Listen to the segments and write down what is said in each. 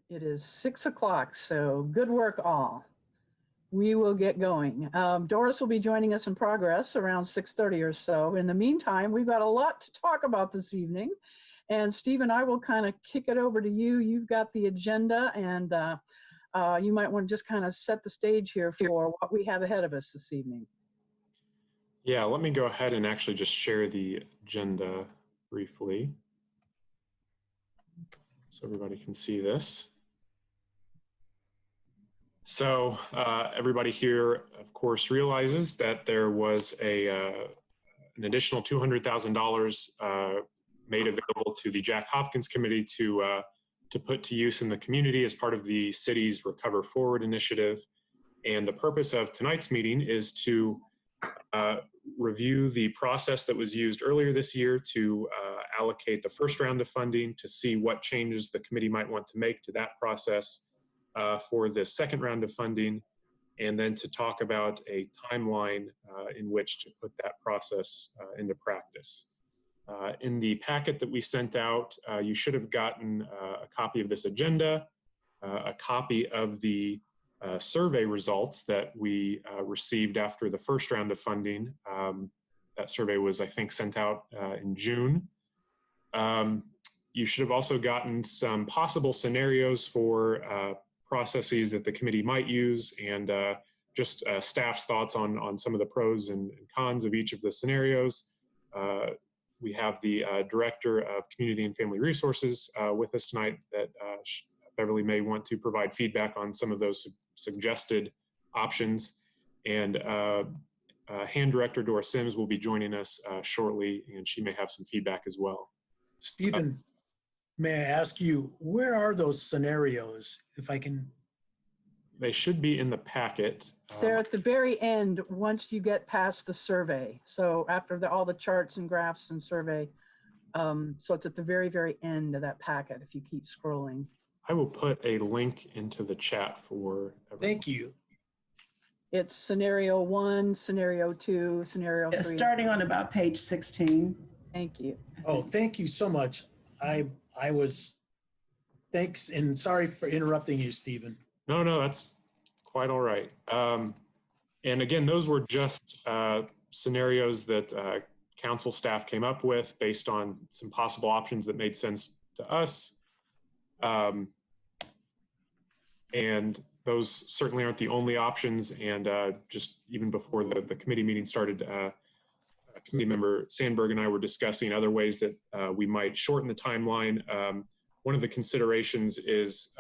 It is 6 o'clock, so good work all. We will get going. Doris will be joining us in progress around 6:30 or so. In the meantime, we've got a lot to talk about this evening. And Steve and I will kind of kick it over to you. You've got the agenda, and you might want to just kind of set the stage here for what we have ahead of us this evening. Yeah, let me go ahead and actually just share the agenda briefly so everybody can see this. So everybody here, of course, realizes that there was an additional $200,000 made available to the Jack Hopkins Committee to put to use in the community as part of the city's Recover Forward initiative. And the purpose of tonight's meeting is to review the process that was used earlier this year to allocate the first round of funding, to see what changes the committee might want to make to that process for the second round of funding, and then to talk about a timeline in which to put that process into practice. In the packet that we sent out, you should have gotten a copy of this agenda, a copy of the survey results that we received after the first round of funding. That survey was, I think, sent out in June. You should have also gotten some possible scenarios for processes that the committee might use, and just staff's thoughts on some of the pros and cons of each of the scenarios. We have the Director of Community and Family Resources with us tonight that Beverly may want to provide feedback on some of those suggested options. And Hand Director Dora Sims will be joining us shortly, and she may have some feedback as well. Stephen, may I ask you, where are those scenarios, if I can? They should be in the packet. They're at the very end once you get past the survey. So after all the charts and graphs and survey, so it's at the very, very end of that packet if you keep scrolling. I will put a link into the chat for everyone. Thank you. It's scenario 1, scenario 2, scenario 3. Starting on about page 16. Thank you. Oh, thank you so much. Thanks, and sorry for interrupting you, Stephen. No, that's quite all right. And again, those were just scenarios that council staff came up with based on some possible options that made sense to us. And those certainly aren't the only options. And just even before the committee meeting started, committee member Sandberg and I were discussing other ways that we might shorten the timeline. One of the considerations is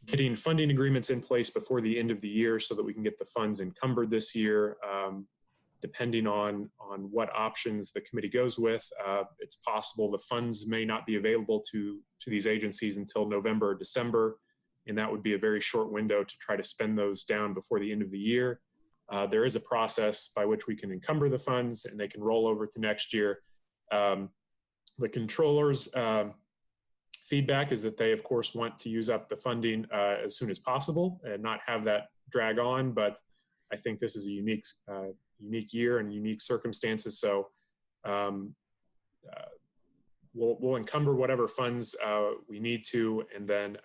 getting funding agreements in place before the end of the year so that we can get the funds encumbered this year. Depending on what options the committee goes with, it's possible the funds may not be available to these agencies until November or December, and that would be a very short window to try to spend those down before the end of the year. There is a process by which we can encumber the funds and they can roll over to next year. The controller's feedback is that they, of course, want to use up the funding as soon as possible and not have that drag on, but I think this is a unique year and unique circumstances, so we'll encumber whatever funds we need to, and then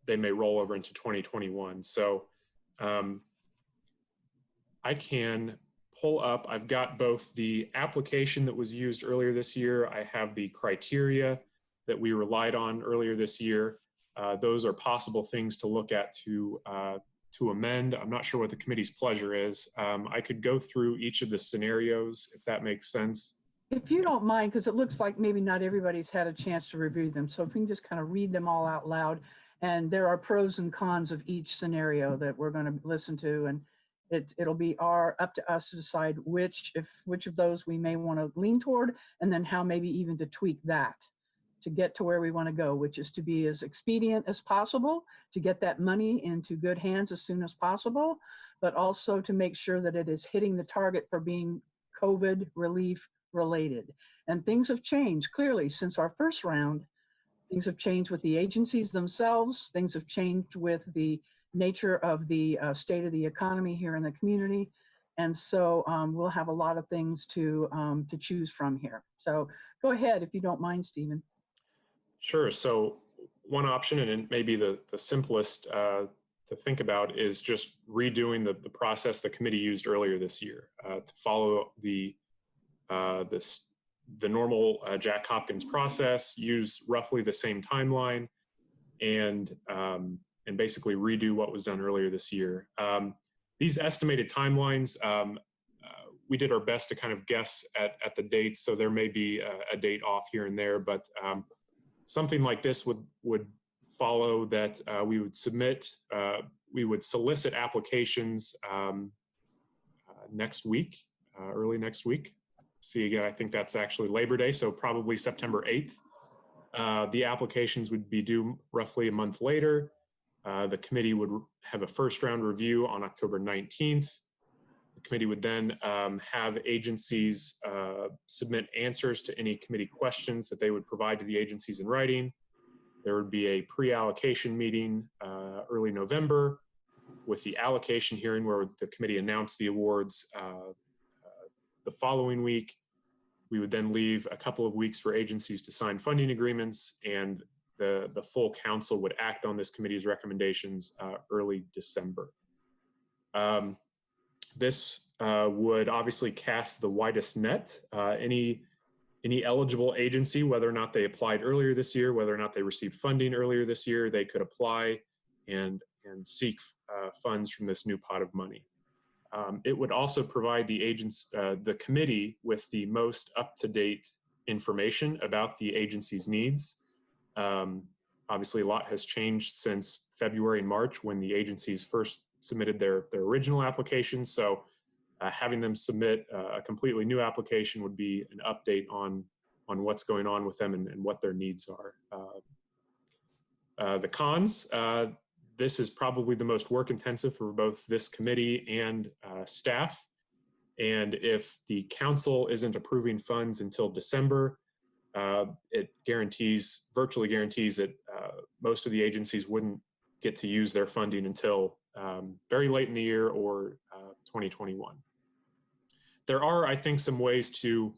they may roll over into 2021. So I can pull up, I've got both the application that was used earlier this year, I have the criteria that we relied on earlier this year. Those are possible things to look at to amend. I'm not sure what the committee's pleasure is. I could go through each of the scenarios if that makes sense. If you don't mind, because it looks like maybe not everybody's had a chance to review them. So if we can just kind of read them all out loud, and there are pros and cons of each scenario that we're going to listen to, and it'll be up to us to decide which of those we may want to lean toward, and then how maybe even to tweak that to get to where we want to go, which is to be as expedient as possible, to get that money into good hands as soon as possible, but also to make sure that it is hitting the target for being COVID relief related. And things have changed clearly since our first round. Things have changed with the agencies themselves. Things have changed with the nature of the state of the economy here in the community. And so we'll have a lot of things to choose from here. So go ahead if you don't mind, Stephen. Sure. So one option, and it may be the simplest to think about, is just redoing the process the committee used earlier this year to follow the normal Jack Hopkins process, use roughly the same timeline, and basically redo what was done earlier this year. These estimated timelines, we did our best to kind of guess at the dates, so there may be a date off here and there, but something like this would follow that we would solicit applications next week, early next week. See, again, I think that's actually Labor Day, so probably September 8th. The applications would be due roughly a month later. The committee would have a first round review on October 19th. The committee would then have agencies submit answers to any committee questions that they would provide to the agencies in writing. There would be a pre-allocation meeting early November with the allocation hearing where the committee announced the awards the following week. We would then leave a couple of weeks for agencies to sign funding agreements, and the full council would act on this committee's recommendations early December. This would obviously cast the widest net. Any eligible agency, whether or not they applied earlier this year, whether or not they received funding earlier this year, they could apply and seek funds from this new pot of money. It would also provide the committee with the most up-to-date information about the agency's needs. Obviously, a lot has changed since February and March when the agencies first submitted their original applications. So having them submit a completely new application would be an update on what's going on with them and what their needs are. The cons, this is probably the most work intensive for both this committee and staff. And if the council isn't approving funds until December, it virtually guarantees that most of the agencies wouldn't get to use their funding until very late in the year or 2021. There are, I think, some ways to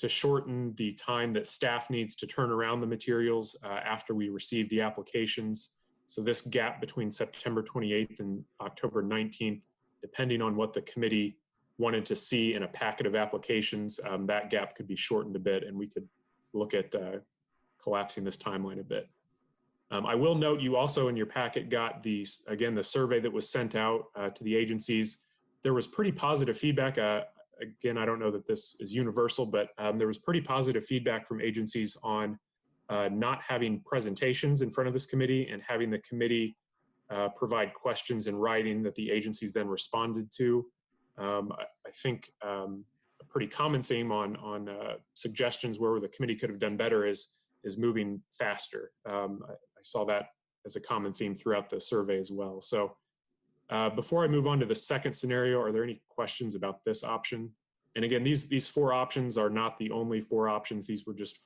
shorten the time that staff needs to turn around the materials after we receive the applications. So this gap between September 28th and October 19th, depending on what the committee wanted to see in a packet of applications, that gap could be shortened a bit, and we could look at collapsing this timeline a bit. I will note you also in your packet got the survey that was sent out to the agencies. There was pretty positive feedback. Again, I don't know that this is universal, but there was pretty positive feedback from agencies on not having presentations in front of this committee and having the committee provide questions in writing that the agencies then responded to. I think a pretty common theme on suggestions where the committee could have done better is moving faster. I saw that as a common theme throughout the survey as well. So before I move on to the second scenario, are there any questions about this option? And again, these four options are not the only four options. These were just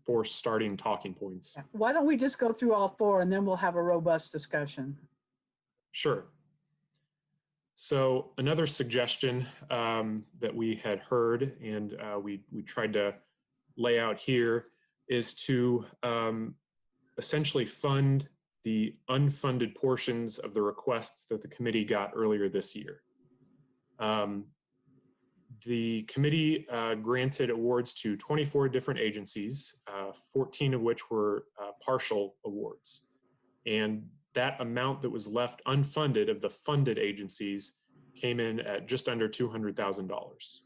four starting talking points. Why don't we just go through all four and then we'll have a robust discussion? Sure. So another suggestion that we had heard and we tried to lay out here is to essentially fund the unfunded portions of the requests that the committee got earlier this year. The committee granted awards to 24 different agencies, 14 of which were partial awards. And that amount that was left unfunded of the funded agencies came in at just under $200,000,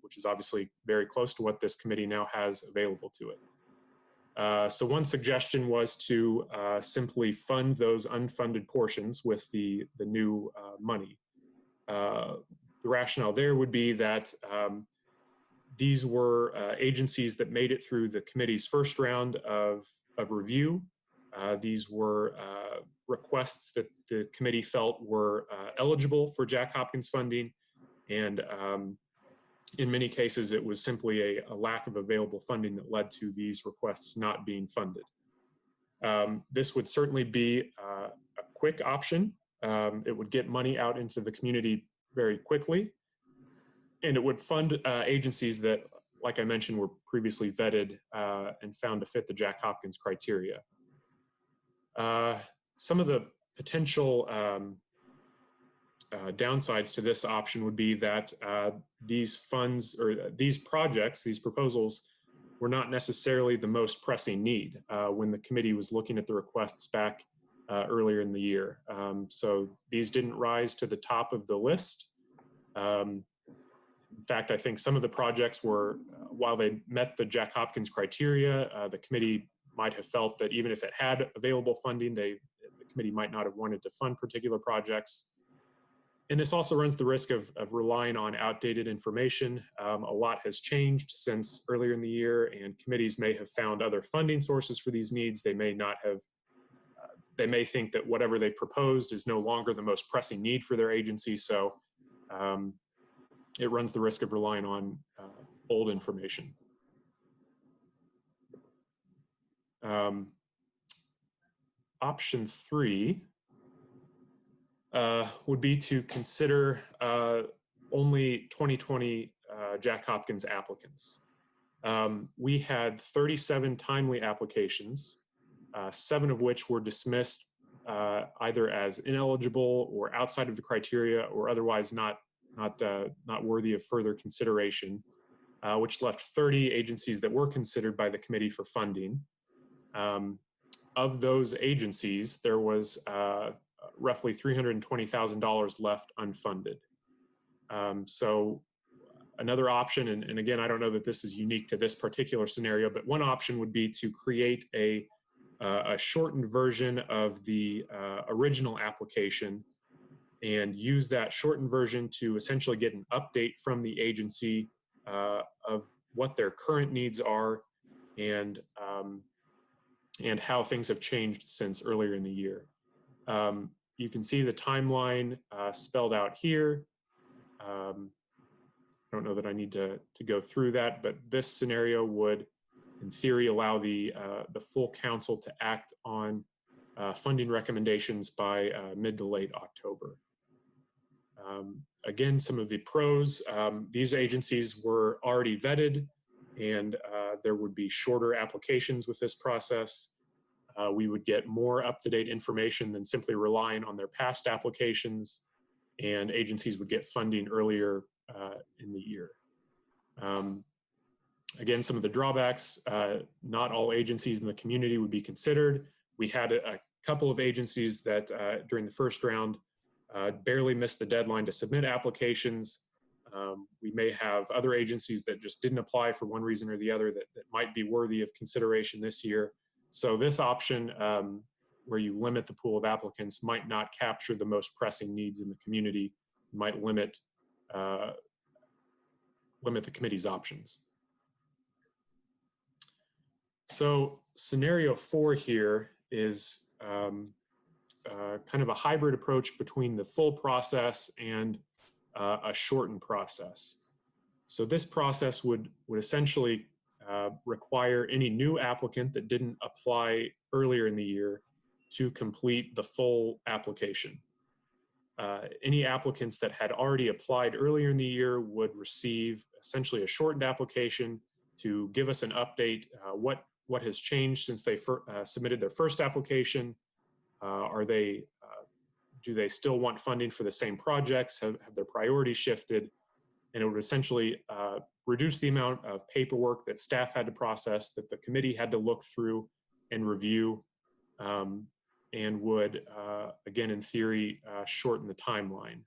which is obviously very close to what this committee now has available to it. So one suggestion was to simply fund those unfunded portions with the new money. The rationale there would be that these were agencies that made it through the committee's first round of review. These were requests that the committee felt were eligible for Jack Hopkins funding, and in many cases it was simply a lack of available funding that led to these requests not being funded. This would certainly be a quick option. It would get money out into the community very quickly, and it would fund agencies that, like I mentioned, were previously vetted and found to fit the Jack Hopkins criteria. Some of the potential downsides to this option would be that these funds or these projects, these proposals, were not necessarily the most pressing need when the committee was looking at the requests back earlier in the year. So these didn't rise to the top of the list. In fact, I think some of the projects were, while they met the Jack Hopkins criteria, the committee might have felt that even if it had available funding, the committee might not have wanted to fund particular projects. And this also runs the risk of relying on outdated information. A lot has changed since earlier in the year, and committees may have found other funding sources for these needs. They may not have, they may think that whatever they've proposed is no longer the most pressing need for their agency. So it runs the risk of relying on old information. Option 3 would be to consider only 2020 Jack Hopkins applicants. We had 37 timely applications, 7 of which were dismissed either as ineligible or outside of the criteria or otherwise not worthy of further consideration, which left 30 agencies that were considered by the committee for funding. Of those agencies, there was roughly $320,000 left unfunded. So another option, and again, I don't know that this is unique to this particular scenario, but one option would be to create a shortened version of the original application and use that shortened version to essentially get an update from the agency of what their current needs are and how things have changed since earlier in the year. You can see the timeline spelled out here. I don't know that I need to go through that, but this scenario would, in theory, allow the full council to act on funding recommendations by mid to late October. Again, some of the pros, these agencies were already vetted and there would be shorter applications with this process. We would get more up-to-date information than simply relying on their past applications, and agencies would get funding earlier in the year. Again, some of the drawbacks, not all agencies in the community would be considered. We had a couple of agencies that during the first round barely missed the deadline to submit applications. We may have other agencies that just didn't apply for one reason or the other that might be worthy of consideration this year. So this option, where you limit the pool of applicants, might not capture the most pressing needs in the community, might limit the committee's options. So scenario 4 here is kind of a hybrid approach between the full process and a shortened process. So this process would essentially require any new applicant that didn't apply earlier in the year to complete the full application. Any applicants that had already applied earlier in the year would receive essentially a shortened application to give us an update, what has changed since they submitted their first application. Do they still want funding for the same projects? Have their priorities shifted? And it would essentially reduce the amount of paperwork that staff had to process, that the committee had to look through and review, and would, again, in theory, shorten the timeline.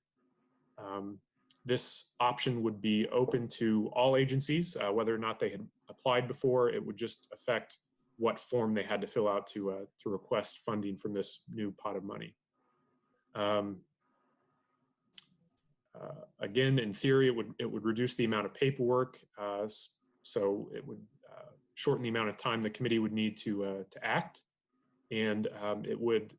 This option would be open to all agencies, whether or not they had applied before. It would just affect what form they had to fill out to request funding from this new pot of money. Again, in theory, it would reduce the amount of paperwork, so it would shorten the amount of time the committee would need to act, and it would,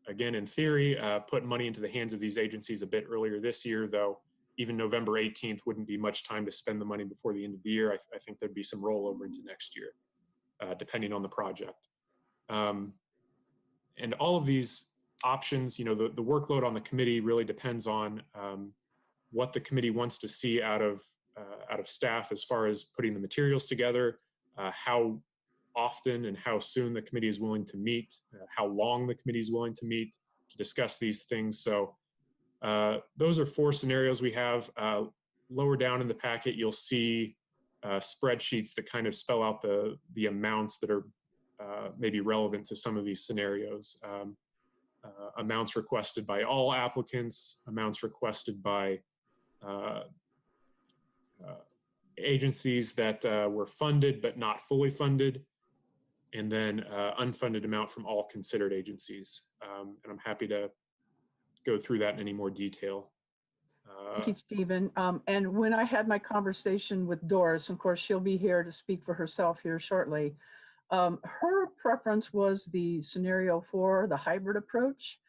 again, in theory, put money into the hands of these agencies a bit earlier this year, though even November 18th wouldn't be much time to spend the money before the end of the year. I think there'd be some rollover into next year, depending on the project. And all of these options, the workload on the committee really depends on what the committee wants to see out of staff as far as putting the materials together, how often and how soon the committee is willing to meet, how long the committee is willing to meet to discuss these things. So those are 4 scenarios we have. Lower down in the packet, you'll see spreadsheets that kind of spell out the amounts that are maybe relevant to some of these scenarios. Amounts requested by all applicants, amounts requested by agencies that were funded but not fully funded, and then unfunded amount from all considered agencies. And I'm happy to go through that in any more detail. Thank you, Stephen. And when I had my conversation with Doris, of course, she'll be here to speak for herself here shortly. Her preference was the scenario 4, the hybrid approach.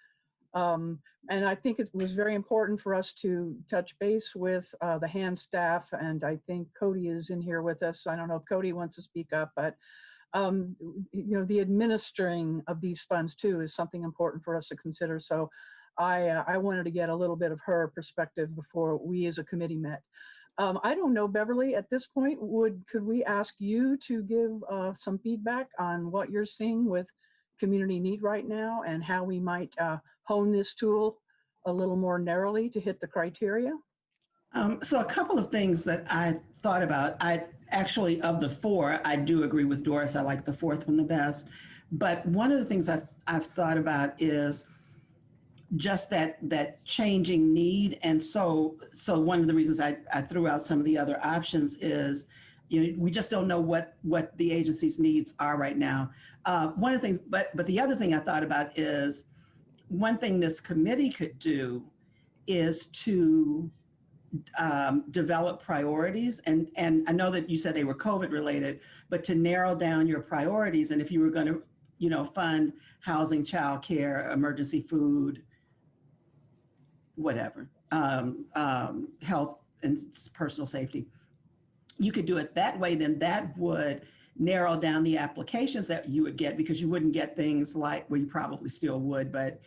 And I think it was very important for us to touch base with the hand staff. And I think Cody is in here with us. I don't know if Cody wants to speak up, but the administering of these funds too is something important for us to consider. So I wanted to get a little bit of her perspective before we as a committee met. I don't know, Beverly, at this point, could we ask you to give some feedback on what you're seeing with community need right now and how we might hone this tool a little more narrowly to hit the criteria? So a couple of things that I thought about. I actually, of the 4, I do agree with Doris. I like the 4th one the best. But one of the things I've thought about is just that changing need. And so one of the reasons I threw out some of the other options is, we just don't know what the agency's needs are right now. One of the things, but the other thing I thought about is one thing this committee could do is to develop priorities. And I know that you said they were COVID related, but to narrow down your priorities. And if you were going to, fund housing, childcare, emergency food, whatever, health and personal safety, you could do it that way. Then that would narrow down the applications that you would get, because you wouldn't get things like, well, you probably still would, but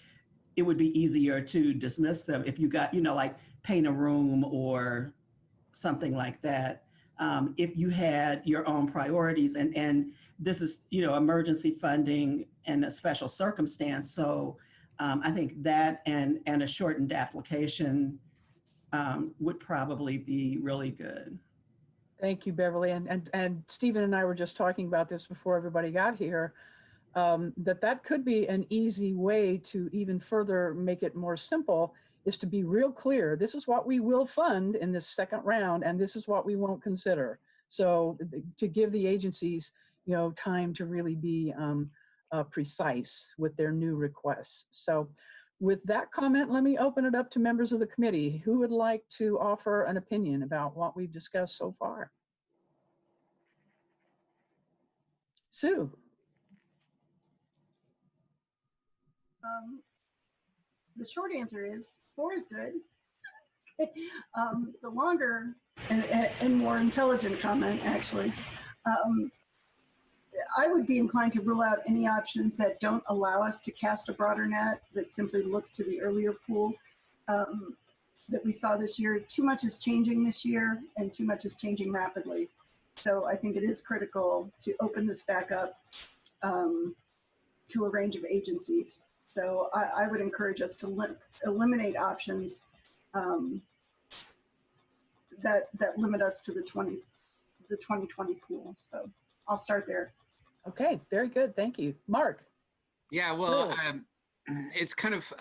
it would be easier to dismiss them if you got, like paint a room or something like that. If you had your own priorities, and this is, emergency funding and a special circumstance. So I think that and a shortened application would probably be really good. Thank you, Beverly. And Stephen and I were just talking about this before everybody got here, that could be an easy way to even further make it more simple, is to be real clear. This is what we will fund in this second round, and this is what we won't consider. So to give the agencies, time to really be precise with their new requests. So with that comment, let me open it up to members of the committee. Who would like to offer an opinion about what we've discussed so far? Sue. The short answer is 4 is good. The longer and more intelligent comment, actually, I would be inclined to rule out any options that don't allow us to cast a broader net, that simply look to the earlier pool that we saw this year. Too much is changing this year, and too much is changing rapidly. So I think it is critical to open this back up to a range of agencies. So I would encourage us to eliminate options that limit us to the 2020 pool. So I'll start there. Okay, very good. Thank you. Mark. Yeah, well, it's kind of,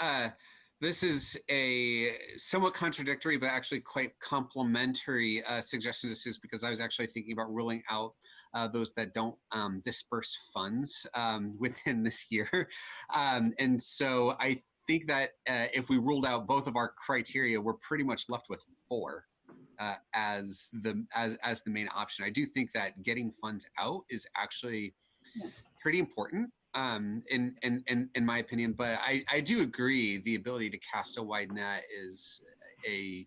this is a somewhat contradictory, but actually quite complementary suggestion. This is because I was actually thinking about ruling out those that don't disperse funds within this year. And so I think that if we ruled out both of our criteria, we're pretty much left with 4 as the main option. I do think that getting funds out is actually pretty important in my opinion, but I do agree the ability to cast a wide net is a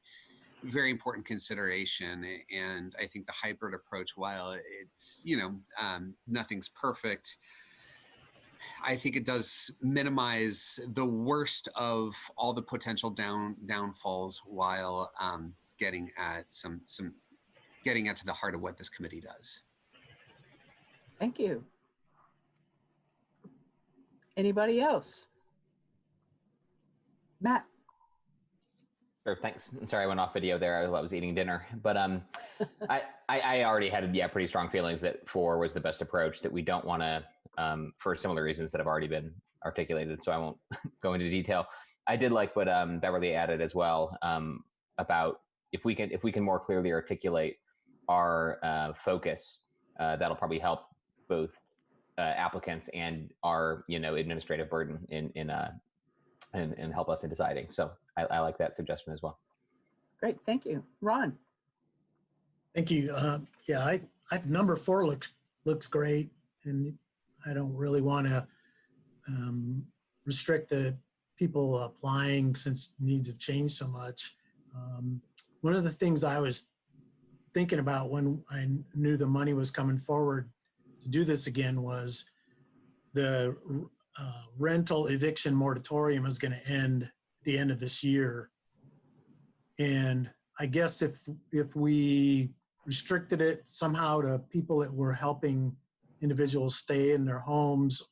very important consideration. And I think the hybrid approach, while it's, nothing's perfect, I think it does minimize the worst of all the potential downfalls while getting at getting at to the heart of what this committee does. Thank you. Anybody else? Matt? Sure, thanks. I'm sorry I went off video there. I was eating dinner, but I already had pretty strong feelings that 4 was the best approach. That we don't want to, for similar reasons that have already been articulated. So I won't go into detail. I did like what Beverly added as well, about if we can more clearly articulate our focus, that'll probably help both applicants and our administrative burden and help us in deciding. So I like that suggestion as well. Great, thank you. Ron? Thank you. Yeah, I number 4 looks great, and I don't really want to restrict the people applying since needs have changed so much. One of the things I was thinking about when I knew the money was coming forward to do this again was the rental eviction moratorium is going to end at the end of this year. And I guess if we restricted it somehow to people that were helping individuals stay in their homes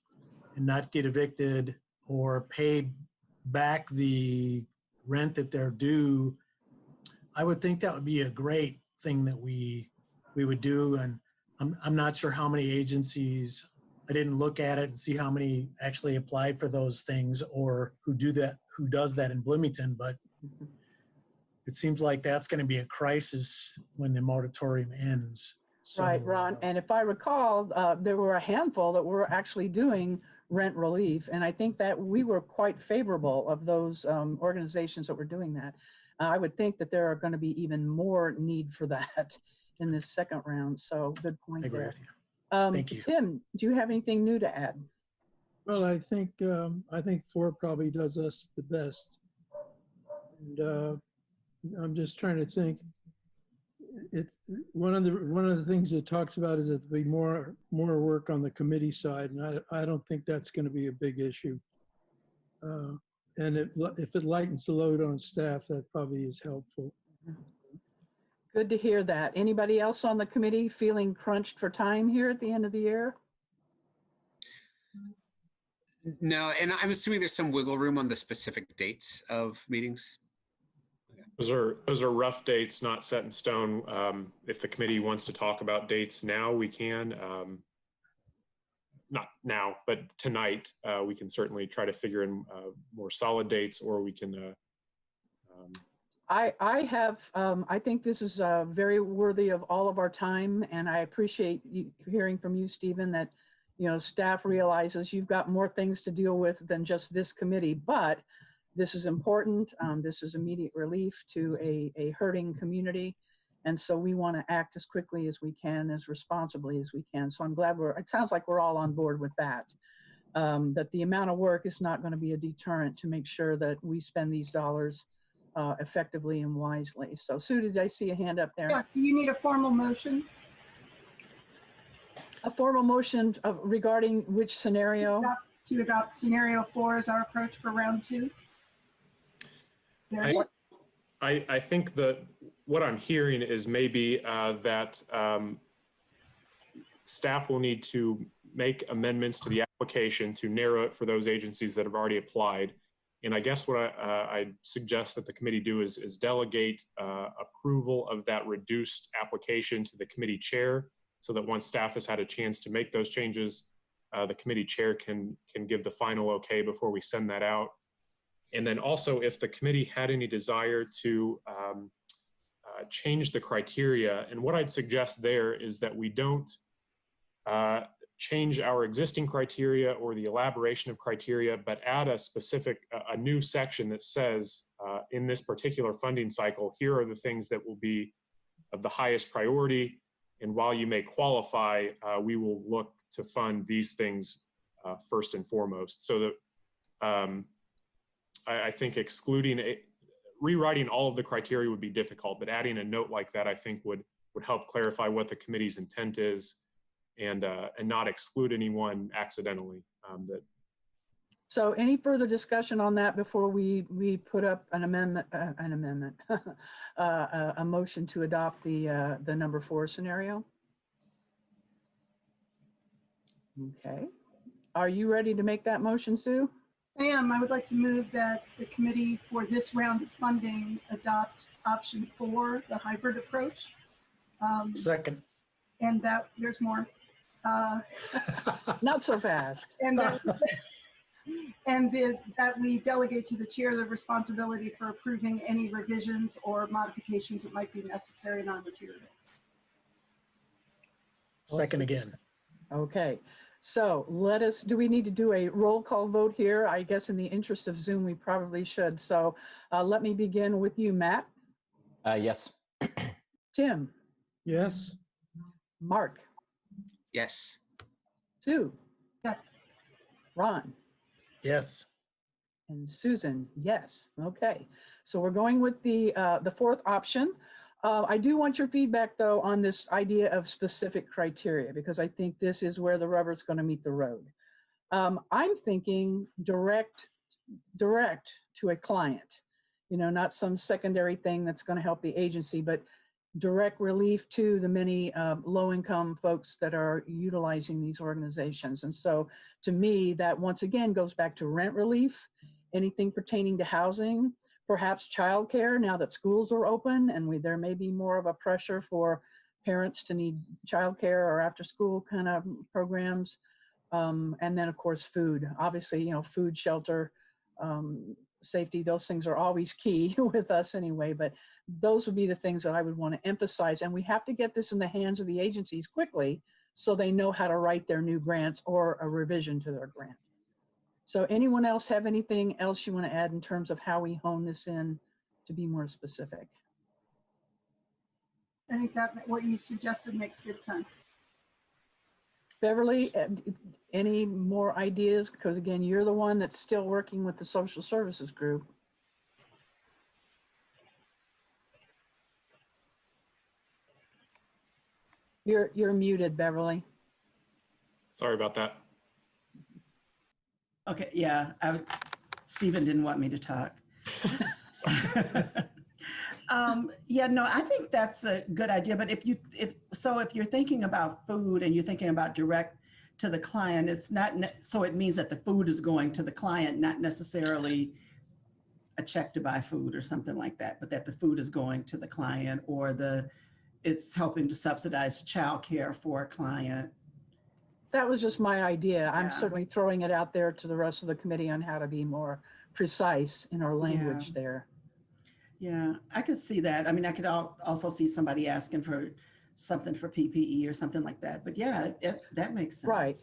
and not get evicted or pay back the rent that they're due, I would think that would be a great thing that we would do. And I'm not sure how many agencies, I didn't look at it and see how many actually applied for those things or who does that in Bloomington, but it seems like that's going to be a crisis when the moratorium ends. So, Right, Ron. And if I recall, there were a handful that were actually doing rent relief. And I think that we were quite favorable of those organizations that were doing that. I would think that there are going to be even more need for that in this second round. So good point I agree there. with you. Thank you. Tim, do you have anything new to add? Well, I think 4 probably does us the best. And I'm just trying to think. It's one of the things it talks about is that there'll be more work on the committee side, and I don't think that's going to be a big issue. And if it lightens the load on staff, that probably is helpful. Good to hear that. Anybody else on the committee feeling crunched for time here at the end of the year? No, and I'm assuming there's some wiggle room on the specific dates of meetings. Those are rough dates, not set in stone. If the committee wants to talk about dates now, we can. Not now, but tonight, we can certainly try to figure in more solid dates, or we can. I think this is very worthy of all of our time, and I appreciate hearing from you, Stephen, that staff realizes you've got more things to deal with than just this committee, but this is important. This is immediate relief to a hurting community. And so we want to act as quickly as we can, as responsibly as we can. So I'm glad it sounds like we're all on board with that, that the amount of work is not going to be a deterrent to make sure that we spend these dollars effectively and wisely. So Sue, did I see a hand up there? Yeah, do you need a formal motion? A formal motion regarding which scenario? To adopt scenario 4 as our approach for round 2? I think that what I'm hearing is maybe that staff will need to make amendments to the application to narrow it for those agencies that have already applied. And I guess what I suggest that the committee do is delegate approval of that reduced application to the committee chair, so that once staff has had a chance to make those changes, the committee chair can give the final okay before we send that out. And then also, if the committee had any desire to change the criteria, and what I'd suggest there is that we don't change our existing criteria or the elaboration of criteria, but add a new section that says, in this particular funding cycle, here are the things that will be of the highest priority. And while you may qualify, we will look to fund these things first and foremost. So that I think rewriting all of the criteria would be difficult, but adding a note like that, I think would help clarify what the committee's intent is, and not exclude anyone accidentally. So any further discussion on that before we put up an amendment, a motion to adopt the number 4 scenario? Okay. are you ready to make that motion, Sue? I am. I would like to move that the committee for this round of funding adopt option 4, the hybrid approach. Second. And that there's more. Not so fast. And that, that we delegate to the chair the responsibility for approving any revisions or modifications that might be necessary and non-material. Second again. Okay, so do we need to do a roll call vote here? I guess in the interest of Zoom, we probably should. So let me begin with you, Matt. Yes. Tim. Yes. Mark. Yes. Sue. Yes. Ron. Yes. And Susan, yes. Okay, so we're going with the fourth option. I do want your feedback, though, on this idea of specific criteria, because I think this is where the rubber's going to meet the road. I'm thinking direct to a client, not some secondary thing that's going to help the agency, but direct relief to the many low-income folks that are utilizing these organizations. And so to me, that once again goes back to rent relief, anything pertaining to housing, perhaps childcare now that schools are open and there may be more of a pressure for parents to need childcare or after school kind of programs. And then of course, food, obviously, food, shelter, safety, those things are always key with us anyway, but those would be the things that I would want to emphasize. And we have to get this in the hands of the agencies quickly so they know how to write their new grants or a revision to their grant. So anyone else have anything else you want to add in terms of how we hone this in to be more specific? I think that what you suggested makes good sense. Beverly, any more ideas? Because again, you're the one that's still working with the social services group. You're muted, Beverly. Sorry about that. Okay, yeah, Stephen didn't want me to talk. Yeah, no, I think that's a good idea. But if you're thinking about food and you're thinking about direct to the client, it's not so it means that the food is going to the client, not necessarily a check to buy food or something like that, but that the food is going to the client or it's helping to subsidize childcare for a client. That was just my idea. I'm Yeah. certainly throwing it out there to the rest of the committee on how to be more precise in our language there. Yeah, I could see that. I mean, I could also see somebody asking for something for PPE or something like that. But yeah, that makes sense. Right.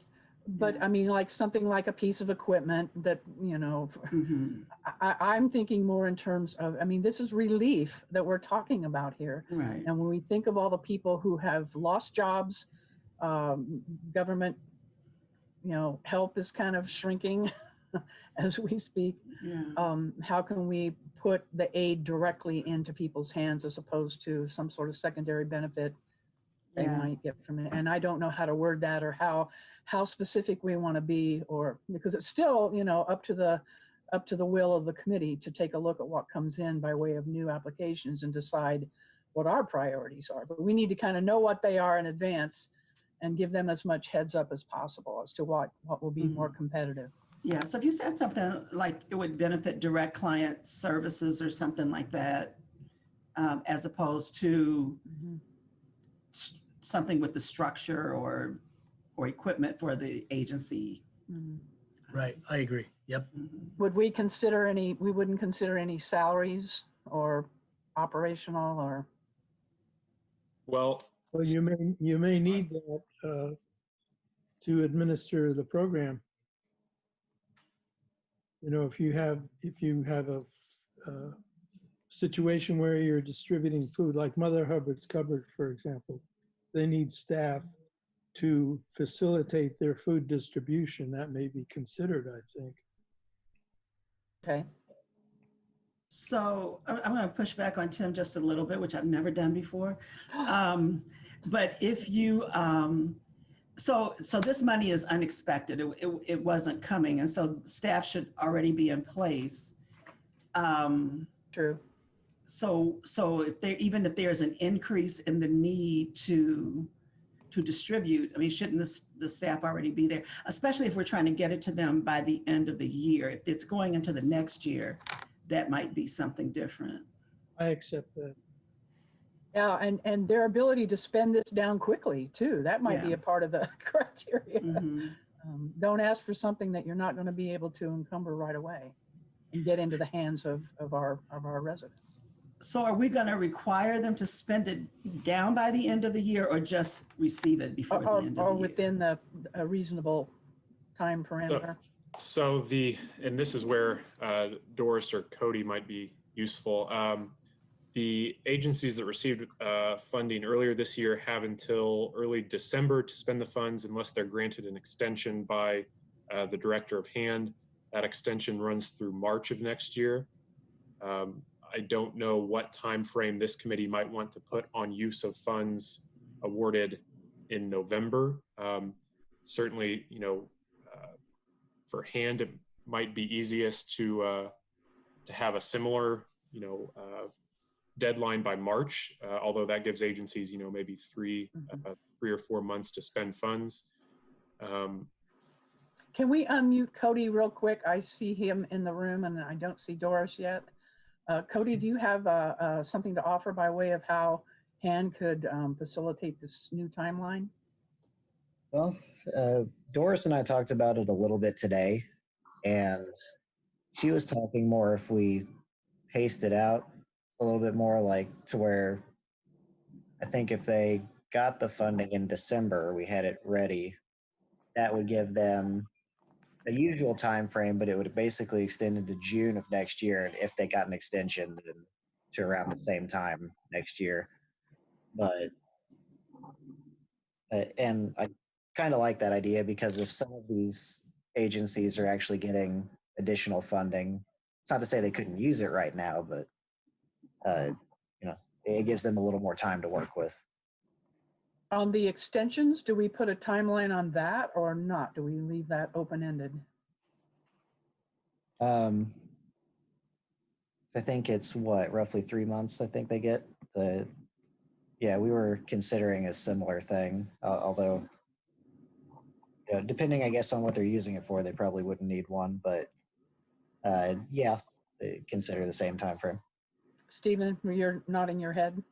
But Yeah. I mean, like something like a piece of equipment that, Mhm. I'm thinking more in terms of, I mean, this is relief that we're talking about here. Right. And when we think of all the people who have lost jobs, government, help is kind of shrinking as we speak. Yeah. How can we put the aid directly into people's hands as opposed to some sort of secondary benefit they Yeah. might get from it? And I don't know how to word that or how specific we want to be, or because it's still, up to the will of the committee to take a look at what comes in by way of new applications and decide what our priorities are. But we need to kind of know what they are in advance and give them as much heads up as possible as to what will be more competitive. Yeah. So if you said something like it would benefit direct client services or something like that, as opposed to something with the structure or equipment for the agency. Right. I agree. Yep. Would we consider we wouldn't consider any salaries or operational or? Well, you may need that to administer the program. If you have a situation where you're distributing food, like Mother Hubbard's Cupboard, for example, they need staff to facilitate their food distribution. That may be considered, I think. Okay. So I'm going to push back on Tim just a little bit, which I've never done before. But if you, so this money is unexpected. It wasn't coming. And so staff should already be in place. True. So even if there's an increase in the need to to distribute, I mean, shouldn't the staff already be there? Especially if we're trying to get it to them by the end of the year. If it's going into the next year, that might be something different. I accept that. Yeah, and their ability to spend this down quickly too. That might be Yeah. a part of the criteria. Mhm. Don't ask for something that you're not going to be able to encumber right away and get into the hands of our residents. So are we going to require them to spend it down by the end of the year or just receive it before the end of the Or year? within a reasonable time parameter. So and this is where Doris or Cody might be useful. The agencies that received funding earlier this year have until early December to spend the funds unless they're granted an extension by the director of hand. That extension runs through March of next year. I don't know what time frame this committee might want to put on use of funds awarded in November. Certainly, for hand, it might be easiest to have a similar, deadline by March, although that gives agencies, maybe 3 or 4 months to spend funds. Can we unmute Cody real quick? I see him in the room and I don't see Doris yet. Cody, do you have something to offer by way of how HAND could facilitate this new timeline? Well, Doris and I talked about it a little bit today, and she was talking more if we paced it out a little bit more, like to where I think if they got the funding in December, we had it ready, that would give them the usual time frame, but it would basically extend into June of next year. And if they got an extension, then to around the same time next year. But and I kind of like that idea because if some of these agencies are actually getting additional funding, it's not to say they couldn't use it right now, but it gives them a little more time to work with. On the extensions, do we put a timeline on that or not? Do we leave that open-ended? I think it's roughly 3 months. I think they get we were considering a similar thing, although depending, I guess, on what they're using it for, they probably wouldn't need one, but consider the same time frame. Stephen, you're nodding your head.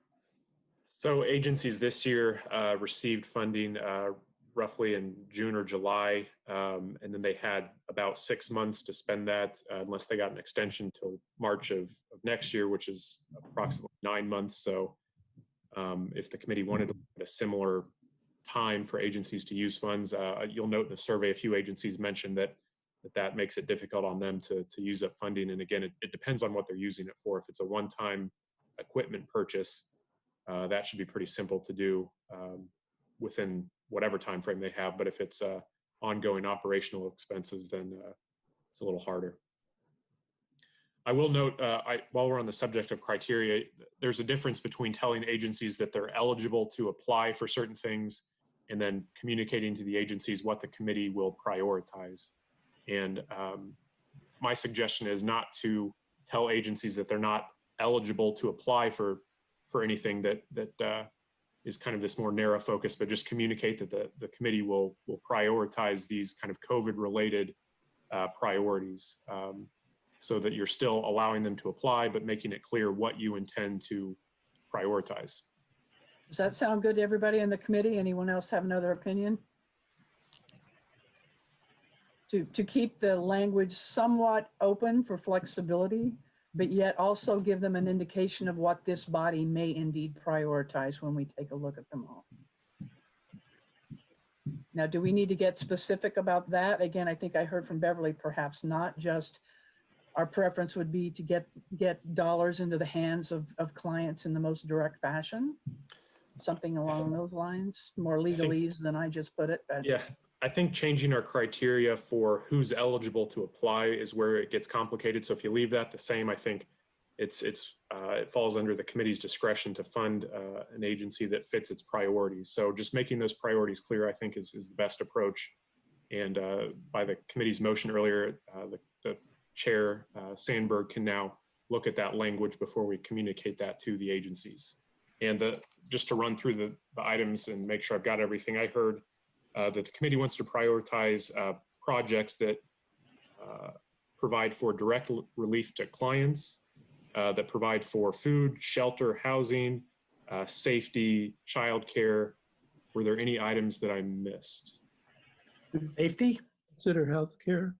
So agencies this year received funding roughly in June or July, and then they had about 6 months to spend that unless they got an extension till March of next year, which is approximately 9 months. So if the committee wanted a similar time for agencies to use funds, you'll note in the survey a few agencies mentioned that makes it difficult on them to use up funding. And again, it depends on what they're using it for. If it's a one-time equipment purchase, that should be pretty simple to do within whatever time frame they have. But if it's ongoing operational expenses, then it's a little harder. I will note, while we're on the subject of criteria, there's a difference between telling agencies that they're eligible to apply for certain things and then communicating to the agencies what the committee will prioritize. And my suggestion is not to tell agencies that they're not eligible to apply for anything that is kind of this more narrow focus, but just communicate that the committee will prioritize these kind of COVID-related priorities, so that you're still allowing them to apply, but making it clear what you intend to prioritize. Does that sound good to everybody in the committee? Anyone else have another opinion? To keep the language somewhat open for flexibility, but yet also give them an indication of what this body may indeed prioritize when we take a look at them all. Now, do we need to get specific about that? Again, I think I heard from Beverly, perhaps not. Just our preference would be to get dollars into the hands of clients in the most direct fashion. Something along those lines, more legalese than I just put it. But. Yeah, I think changing our criteria for who's eligible to apply is where it gets complicated. So if you leave that the same, I think it falls under the committee's discretion to fund an agency that fits its priorities. So just making those priorities clear, I think, is the best approach. And by the committee's motion earlier, the chair, Sandberg, can now look at that language before we communicate that to the agencies. And just to run through the items and make sure I've got everything, I heard that the committee wants to prioritize projects that provide for direct relief to clients, that provide for food, shelter, housing, safety, childcare. Were there any items that I missed? Safety? Consider healthcare.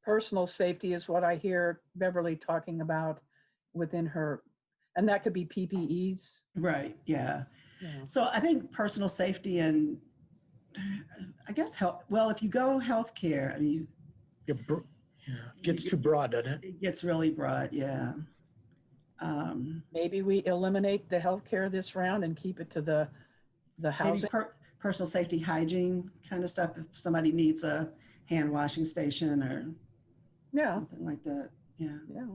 Personal safety is what I hear Beverly talking about within her, and that could be PPEs. Right, yeah. Yeah. So I think personal safety and I guess health, well, if you go healthcare, I mean, It gets too broad, doesn't it? it gets really broad, yeah. Maybe we eliminate the healthcare this round and keep it to the Maybe housing. personal safety, hygiene kind of stuff, if somebody needs a hand washing station or Yeah, something like that, yeah. yeah.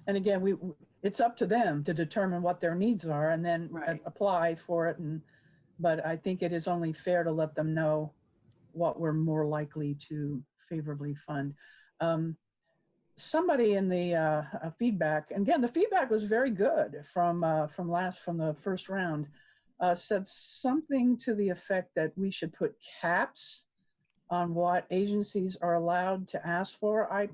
And again, it's up to them to determine what their needs are and then Right. apply for it. But I think it is only fair to let them know what we're more likely to favorably fund. Somebody in the feedback, and again, the feedback was very good from the first round, said something to the effect that we should put caps on what agencies are allowed to ask for.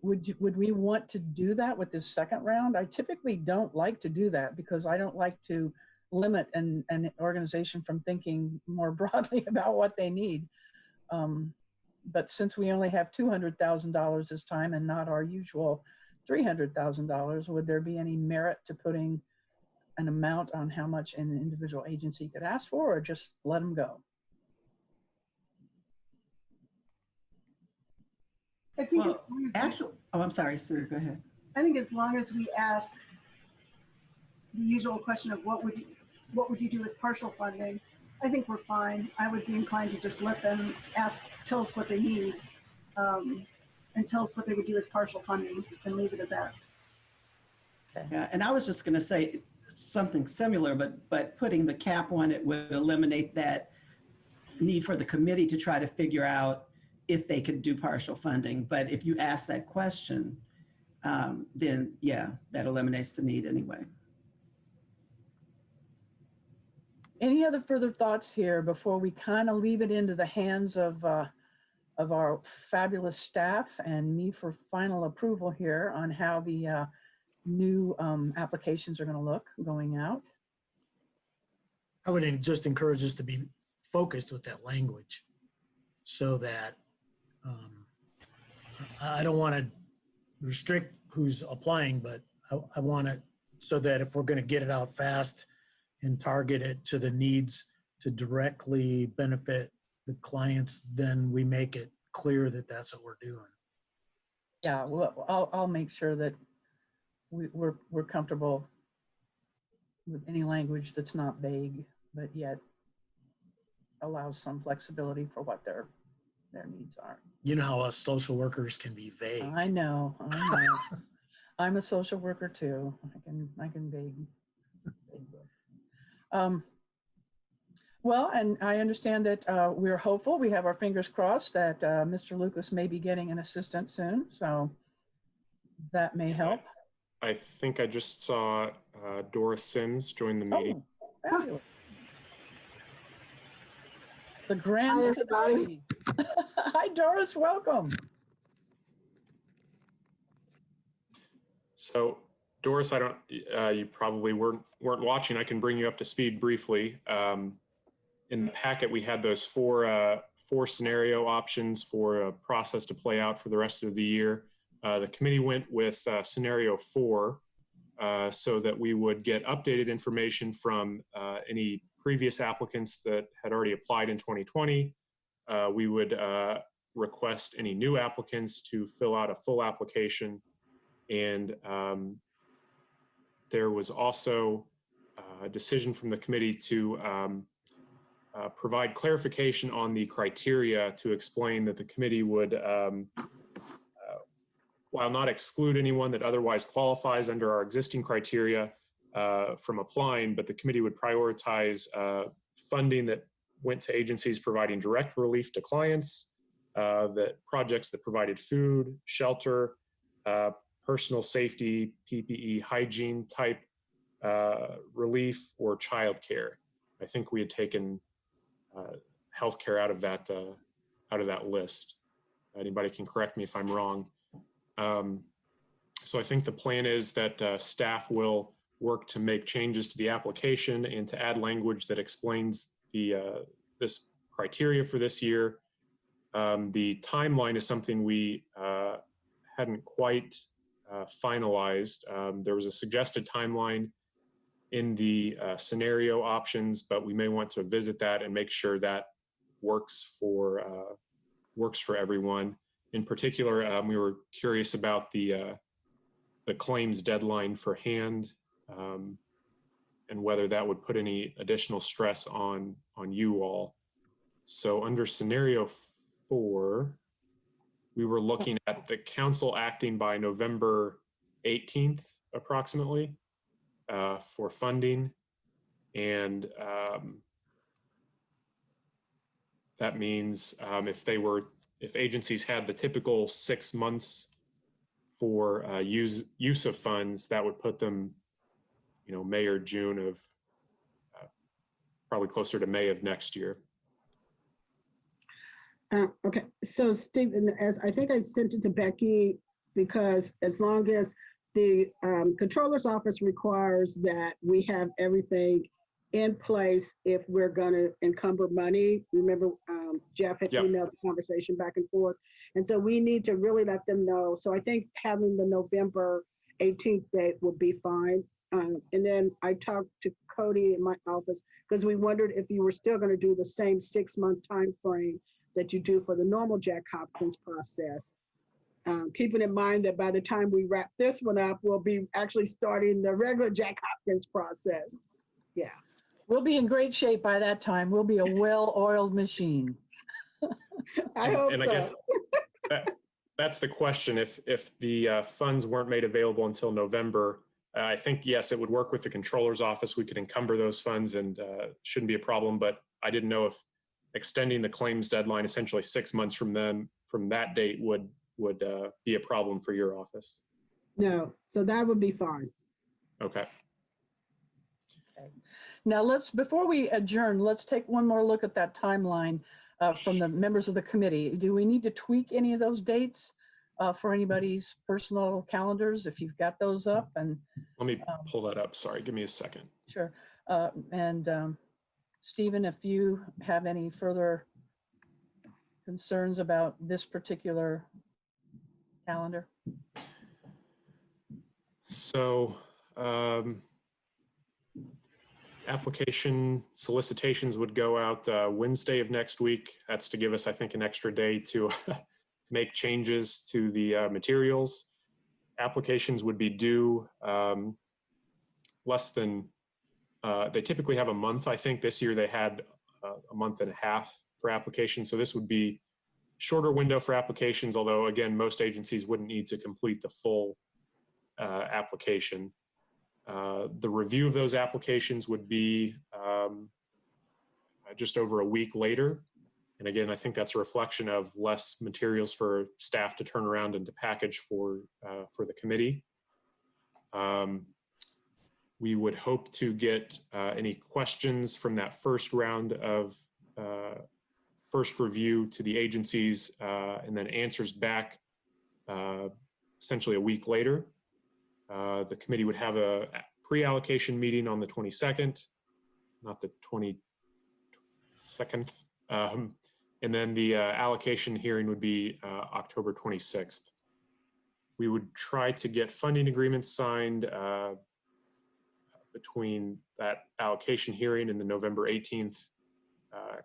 Would we want to do that with this second round? I typically don't like to do that because I don't like to limit an organization from thinking more broadly about what they need. But since we only have $200,000 this time and not our usual $300,000, would there be any merit to putting an amount on how much an individual agency could ask for, or just let them go? I think Well, actually, oh, I'm sorry, Sue, go ahead. I think as long as we ask the usual question of what would you do with partial funding, I think we're fine. I would be inclined to just let them tell us what they need, and tell us what they would do with partial funding and leave it at that. Yeah, and I was just going to say something similar, but putting the cap on it would eliminate that need for the committee to try to figure out if they could do partial funding. But if you ask that question, then yeah, that eliminates the need anyway. Any other further thoughts here before we kind of leave it into the hands of our fabulous staff and me for final approval here on how the new applications are going to look going out? I would just encourage us to be focused with that language so that I don't want to restrict who's applying, but I want it so that if we're going to get it out fast and target it to the needs to directly benefit the clients, then we make it clear that that's what we're doing. Yeah, well, I'll make sure that we're comfortable with any language that's not vague, but yet allows some flexibility for what their needs are. You know how us social workers can be vague. I know. I'm a social worker too. I can vague. Well, and I understand that we're hopeful. We have our fingers crossed that Mr. Lucas may be getting an assistant soon, so that may help. I think I just saw Doris Sims join the meeting. Oh, fabulous. The grand finale. Hi, Doris, welcome. So, Doris, you probably weren't watching. I can bring you up to speed briefly. In the packet, we had those four scenario options for a process to play out for the rest of the year. The committee went with scenario 4 so that we would get updated information from any previous applicants that had already applied in 2020. We would request any new applicants to fill out a full application. And there was also a decision from the committee to provide clarification on the criteria to explain that the committee would, while not exclude anyone that otherwise qualifies under our existing criteria from applying, but the committee would prioritize funding that went to agencies providing direct relief to clients, that projects that provided food, shelter, personal safety, PPE, hygiene type relief, or childcare. I think we had taken healthcare out of that list. Anybody can correct me if I'm wrong. So I think the plan is that staff will work to make changes to the application and to add language that explains this criteria for this year. The timeline is something we hadn't quite finalized. There was a suggested timeline in the scenario options, but we may want to visit that and make sure that works for everyone. In particular, we were curious about the claims deadline for hand, and whether that would put any additional stress on you all. So under scenario 4, we were looking at the council acting by November 18th, approximately, for funding. And that means if agencies had the typical 6 months for use of funds, that would put them, May or June of, probably closer to May of next year. Okay, so Stephen, as I think I sent it to Becky, because as long as the controller's office requires that we have everything in place if we're going to encumber money. Remember, Jeff had emailed the conversation back and forth. And so we need to really let them know. So I think having the November 18th date would be fine. And then I talked to Cody in my office because we wondered if you were still going to do the same 6-month time frame that you do for the normal Jack Hopkins process. Keeping in mind that by the time we wrap this one up, we'll be actually starting the regular Jack Hopkins process. Yeah. We'll be in great shape by that time. We'll be a well-oiled machine. I hope so. I guess that's the question. If the funds weren't made available until November, I think, yes, it would work with the controller's office. We could encumber those funds and shouldn't be a problem. But I didn't know if extending the claims deadline essentially 6 months from that date would be a problem for your office. No, so that would be fine. Okay. Now before we adjourn, let's take one more look at that timeline from the members of the committee. Do we need to tweak any of those dates for anybody's personal calendars, if you've got those up? And let me pull that up. Sorry, give me a second. Sure. Stephen, if you have any further concerns about this particular calendar. So application solicitations would go out Wednesday of next week. That's to give us, I think, an extra day to make changes to the materials. Applications would be due less than, they typically have a month. I think this year they had a month and a half for applications. So this would be shorter window for applications, although again, most agencies wouldn't need to complete the full application. The review of those applications would be just over a week later. And again, I think that's a reflection of less materials for staff to turn around and to package for the committee. We would hope to get any questions from that first round of first review to the agencies and then answers back essentially a week later. The committee would have a pre-allocation meeting on the 22nd, not the 22nd. And then the allocation hearing would be October 26th. We would try to get funding agreements signed between that allocation hearing and the November 18th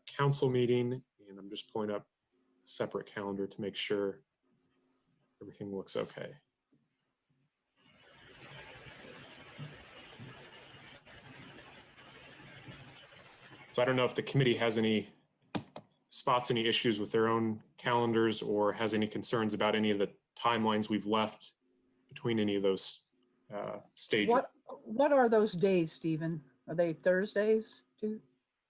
council meeting. And I'm just pulling up a separate calendar to make sure everything looks okay. So I don't know if the committee has any issues with their own calendars or has any concerns about any of the timelines we've left between any of those stages. What are those days, Stephen? Are they Thursdays too?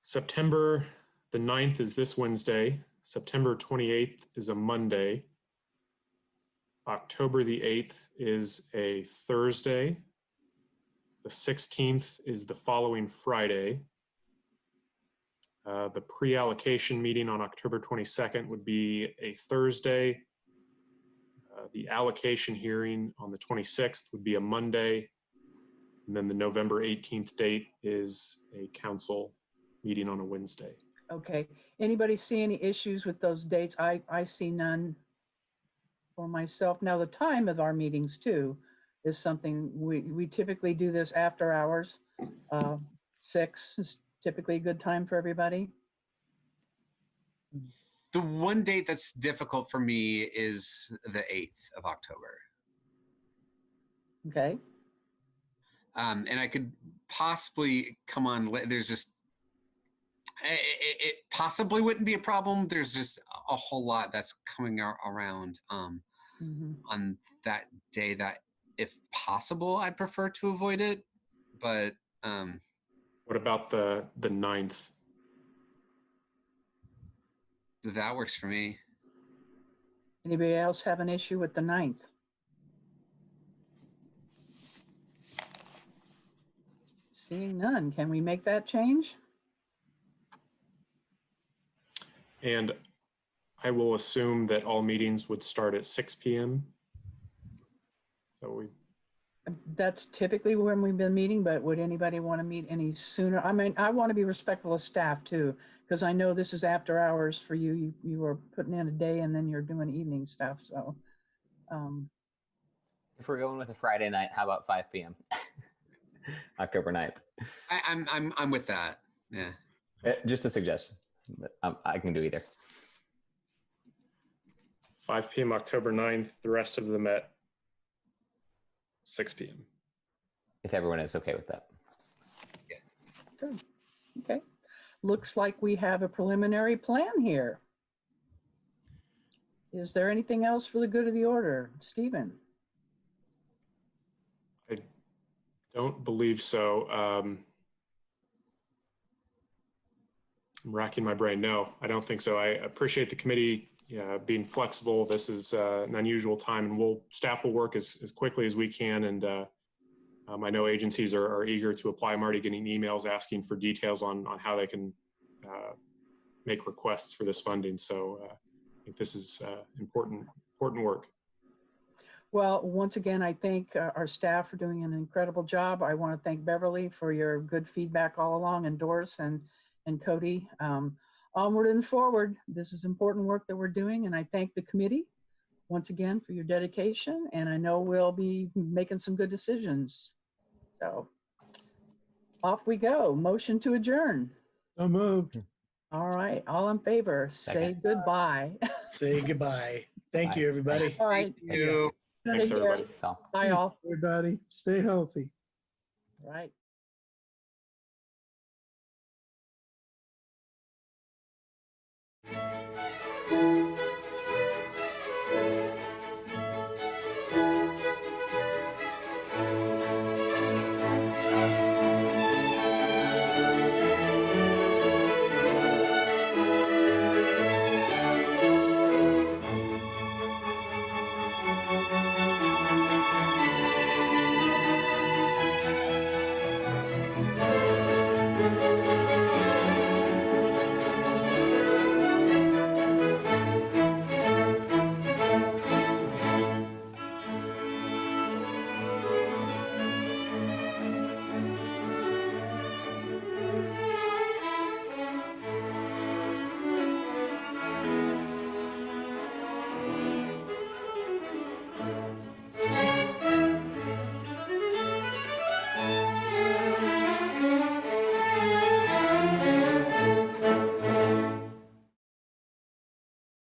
September the 9th is this Wednesday. September 28th is a Monday. October the 8th is a Thursday. The 16th is the following Friday. The pre-allocation meeting on October 22nd would be a Thursday. The allocation hearing on the 26th would be a Monday. And then the November 18th date is a council meeting on a Wednesday. Okay. Anybody see any issues with those dates? I see none for myself. Now, the time of our meetings too is something we typically do this after hours. 6 is typically a good time for everybody. The one date that's difficult for me is the 8th of October. Okay. And I could possibly come on, there's just, it possibly wouldn't be a problem. There's just a whole lot that's coming around on that day that, if possible, I'd prefer to avoid it. But what about the 9th? That works for me. Anybody else have an issue with the 9th? Seeing none, can we make that change? And I will assume that all meetings would start at 6 p.m. So That's typically when we've been meeting, but would anybody want to meet any sooner? I mean, I want to be respectful of staff too, because I know this is after hours for you. You are putting in a day and then you're doing evening stuff. So If we're going with a Friday night, how about 5 p.m. October 9th? I'm with that. Yeah. Just a suggestion, but I can do either. 5 p.m. October 9th, the rest of them at 6 p.m. If everyone is okay with that. Yeah. Good. Okay. Looks like we have a preliminary plan here. Is there anything else for the good of the order? Stephen? I don't believe so. I'm racking my brain. No, I don't think so. I appreciate the committee being flexible. This is an unusual time, and staff will work as quickly as we can. And I know agencies are eager to apply. I'm already getting emails asking for details on how they can make requests for this funding. So I think this is important work. Well, once again, I thank our staff for doing an incredible job. I want to thank Beverly for your good feedback all along, and Doris and Cody. Onward and forward. This is important work that we're doing, and I thank the committee once again for your dedication, and I know we'll be making some good decisions. So off we go. Motion to adjourn. So moved. All right, all in favor, say goodbye. Say goodbye. Thank you, everybody. All right. Thank you. Thanks, Take care. everybody. Bye all. Everybody, stay healthy. Right.